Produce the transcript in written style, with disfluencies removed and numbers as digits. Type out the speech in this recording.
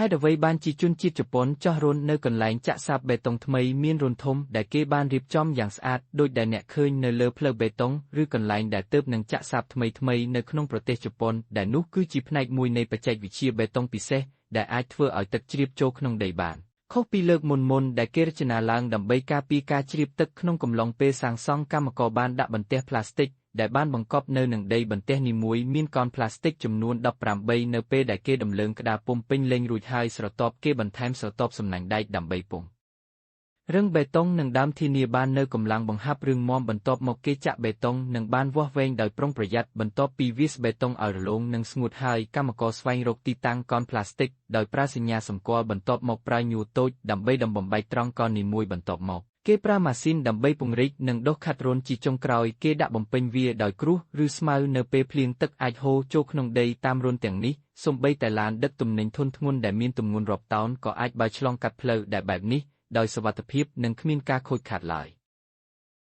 ហើយអ្វីបានជាជនជាតិជប៉ុនចោះរន្ធនៅកន្លែងចាក់សាបបេតុងថ្មីមានរន្ធធំដែលគេបានរៀបចំយ៉ាងស្អាតដូចដែលអ្នកឃើញនៅលើផ្លូវបេតុងឬកន្លែងដែលទើបនឹងចាក់សាបថ្មីនៅក្នុងប្រទេសជប៉ុនដែលនោះគឺជាផ្នែកមួយនៃបច្ចេកវិទ្យាបេតុងពិសេសដែលអាចធ្វើឲ្យទឹកជ្រាបចូលក្នុងដីបានខុសពីលើកមុនដែលគេរចនាឡើងដើម្បីការពារការជ្រាបទឹកក្នុងកំឡុងពេលសាងសង់កម្មករបានដាក់បន្ទះផ្លាស្ទិកដែលបានបង្កប់នៅនឹងដីបន្ទះនីមួយមានកោណផ្លាស្ទិកចំនួន18នៅពេលដែលគេដំឡើងក្តារពុម្ពពេញលេញរួចហើយស្រទាប់គេបន្ថែមស្រទាប់សំណាញ់ដែកដើម្បីពង្រឹងបេតុងនិងដើមធានាបាននៅកម្លាំងបង្ហាប់រឹងមាំបន្ទាប់មកគេចាក់បេតុងនិងបានវាស់វែងដោយប្រុងប្រយ័ត្នបន្ទាប់ពីវាសបេតុងឲ្យរលោងនិងស្ងួតហើយកម្មករស្វែងរកទីតាំងកោណផ្លាស្ទិកដោយប្រើសញ្ញាសម្គាល់បន្ទាប់មកប្រើញួរតូចដើម្បីបំបែកត្រង់កោណនីមួយបន្ទាប់មកគេប្រើម៉ាស៊ីនដើម្បីពង្រីកនិងដុសខាត់រន្ធជាចុងក្រោយគេដាក់បំពេញវាដោយគ្រួសឬស្មៅនៅពេលភ្លៀងទឹកអាចហូរចូលក្នុងដីតាមរន្ធទាំងនេះសូម្បីតែឡានដឹកទំនិញធុនធ្ងន់ដែលមានទម្ងន់រាប់តោនក៏អាចបើកឆ្លងកាត់ផ្លូវដែលបែបនេះដោយសុវត្ថិភាពនិងគ្មានការខូចខាតឡើយ